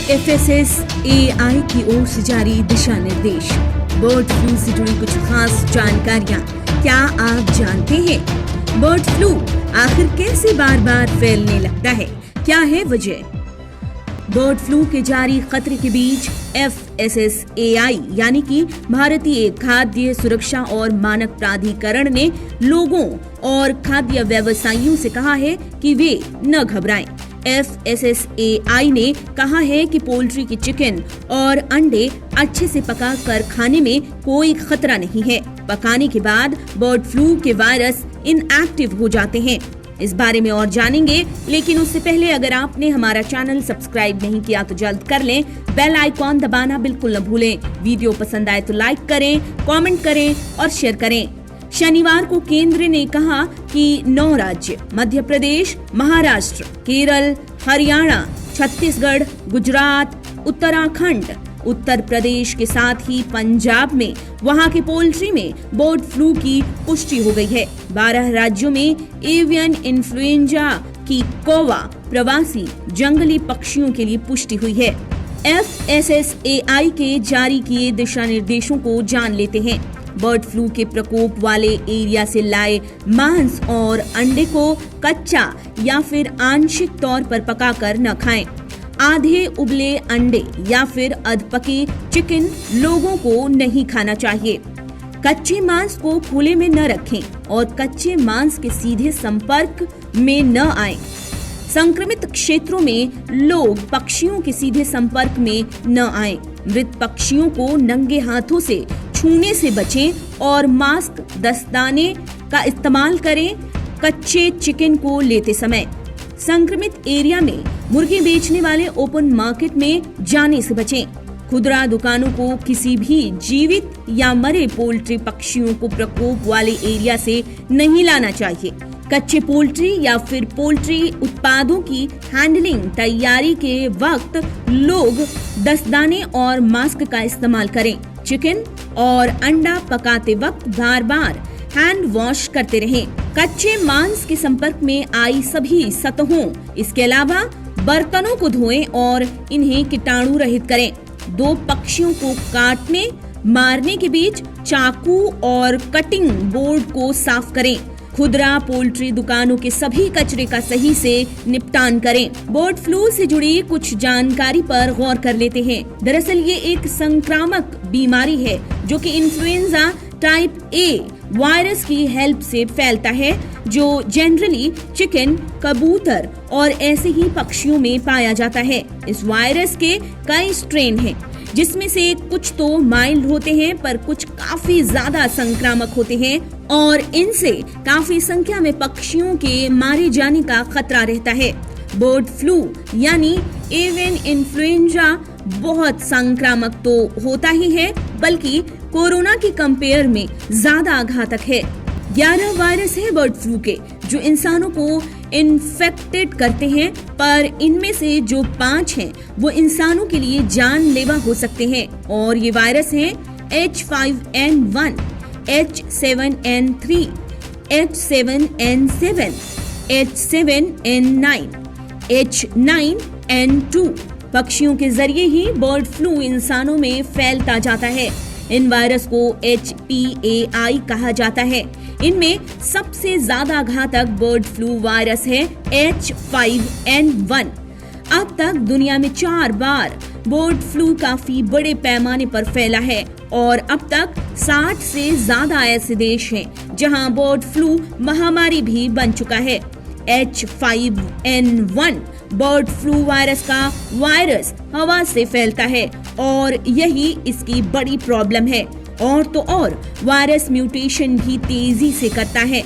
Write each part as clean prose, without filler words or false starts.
FSSAI की ओर से जारी दिशा निर्देश। बर्ड फ्लू से जुड़ी कुछ खास जानकारियां क्या आप जानते हैं? बर्ड फ्लू आखिर कैसे बार बार फैलने लगता है, क्या है वजह? बर्ड फ्लू के जारी खतरे के बीच FSSAI यानी कि भारतीय खाद्य सुरक्षा और मानक प्राधिकरण ने लोगों और खाद्य व्यवसायियों से कहा है कि वे न घबराएं। FSSAI ने कहा है कि पोल्ट्री के चिकन और अंडे अच्छे से पका कर खाने में कोई खतरा नहीं है। पकाने के बाद बर्ड फ्लू के वायरस इनएक्टिव हो जाते हैं। इस बारे में और जानेंगे, लेकिन उससे पहले अगर आपने हमारा चैनल सब्सक्राइब नहीं किया तो जल्द कर लें। बेल आइकॉन दबाना बिल्कुल न भूलें। वीडियो पसंद आए तो लाइक करें, कमेंट करें और शेयर करें। शनिवार को केंद्र ने कहा कि 9 राज्य मध्य प्रदेश, महाराष्ट्र, केरल, हरियाणा, छत्तीसगढ़, गुजरात, उत्तराखंड, उत्तर प्रदेश के साथ ही पंजाब में वहां के पोल्ट्री में बर्ड फ्लू की पुष्टि हो गई है। 12 राज्यों में एवियन इन्फ्लुएंजा की कौवा प्रवासी जंगली पक्षियों के लिए पुष्टि हुई है। FSSAI के जारी किए दिशा निर्देशों को जान लेते हैं। बर्ड फ्लू के प्रकोप वाले एरिया से लाए मांस और अंडे को कच्चा या फिर आंशिक तौर पर पकाकर न खाएं। आधे उबले अंडे या फिर अधपके चिकन लोगों को नहीं खाना चाहिए। कच्चे मांस को खुले में न रखें और कच्चे मांस के सीधे संपर्क में न आएं। संक्रमित क्षेत्रों में लोग पक्षियों के सीधे संपर्क में न आएं। मृत पक्षियों को नंगे हाथों से छूने से बचें और मास्क, दस्ताने का इस्तेमाल करें कच्चे चिकन को लेते समय। संक्रमित एरिया में मुर्गी बेचने वाले ओपन मार्केट में जाने से बचें। खुदरा दुकानों को किसी भी जीवित या मरे पोल्ट्री पक्षियों को प्रकोप वाले एरिया से नहीं लाना चाहिए। कच्चे पोल्ट्री या फिर पोल्ट्री उत्पादों की हैंडलिंग तैयारी के वक्त लोग दस्ताने और मास्क का इस्तेमाल करें। चिकन और अंडा पकाते वक्त बार बार हैंड वॉश करते रहें। कच्चे मांस के संपर्क में आई सभी सतहों, इसके अलावा बर्तनों को धोएं और इन्हें कीटाणु रहित करें। 2 पक्षियों को काटने मारने के बीच चाकू और कटिंग बोर्ड को साफ करें। खुदरा पोल्ट्री दुकानों के सभी कचरे का सही से निपटान करें। बर्ड फ्लू से जुड़ी कुछ जानकारी पर गौर कर लेते हैं। दरअसल ये एक संक्रामक बीमारी है जो कि इन्फ्लुएंजा टाइप A वायरस की हेल्प से फैलता है, जो जनरली चिकन, कबूतर और ऐसे ही पक्षियों में पाया जाता है। इस वायरस के कई स्ट्रेन हैं, जिसमें से कुछ तो माइल्ड होते हैं पर कुछ काफी ज्यादा संक्रामक होते हैं और इनसे काफी संख्या में पक्षियों के मारे जाने का खतरा रहता है। बर्ड फ्लू यानी एवियन इन्फ्लुएंजा बहुत संक्रामक तो होता ही है, बल्कि कोरोना की कंपेयर में ज्यादा घातक है। 11 वायरस है बर्ड फ्लू के जो इंसानों को इन्फेक्टेड करते हैं, पर इनमें से जो 5 हैं वो इंसानों के लिए जानलेवा हो सकते हैं और ये वायरस हैं H5N1, H7N3, H7N7, H7N9, H9N2। पक्षियों के जरिए ही बर्ड फ्लू इंसानों में फैलता जाता है। इन वायरस को HPAI कहा जाता है। इनमें सबसे ज्यादा घातक बर्ड फ्लू वायरस है H5N1। अब तक दुनिया में 4 बार बर्ड फ्लू काफी बड़े पैमाने पर फैला है और अब तक 60 से ज्यादा ऐसे देश हैं जहां बर्ड फ्लू महामारी भी बन चुका है। H5N1 बर्ड फ्लू वायरस का वायरस हवा से फैलता है और यही इसकी बड़ी प्रॉब्लम है। और तो और वायरस म्यूटेशन भी तेजी से करता है।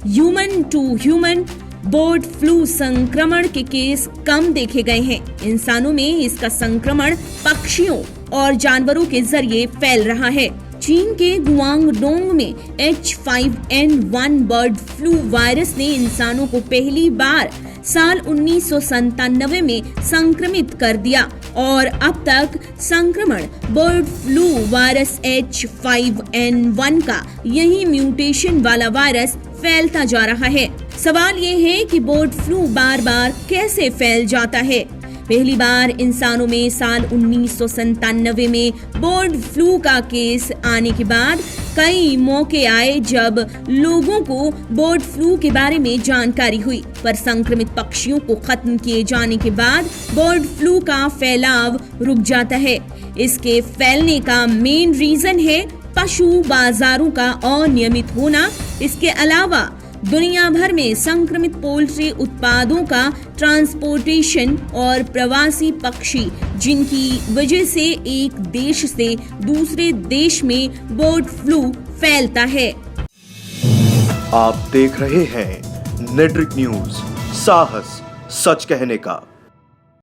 Human to human bird flu संक्रमण के केस कम देखे गए हैं। इंसानों में इसका संक्रमण पक्षियों और जानवरों के जरिए फैल रहा है। चीन के गुआंगडोंग में H5N1 बर्ड फ्लू वायरस ने इंसानों को पहली बार साल 1997 में संक्रमित कर दिया और अब तक संक्रमण बर्ड फ्लू वायरस H5N1 का यही म्यूटेशन वाला वायरस फैलता जा रहा है। सवाल ये है कि बर्ड फ्लू बार बार कैसे फैल जाता है। पहली बार इंसानों में साल 1997 में बर्ड फ्लू का केस आने के बाद कई मौके आए जब लोगों को बर्ड फ्लू के बारे में जानकारी हुई, पर संक्रमित पक्षियों को खत्म किए जाने के बाद बर्ड फ्लू का फैलाव रुक जाता है। इसके फैलने का मेन रीजन है पशु बाजारों का अनियमित होना। इसके अलावा दुनिया भर में संक्रमित पोल्ट्री उत्पादों का ट्रांसपोर्टेशन और प्रवासी पक्षी, जिनकी वजह से एक देश से दूसरे देश में बर्ड फ्लू फैलता है। आप देख रहे हैं नेट्रिक न्यूज, साहस सच कहने का।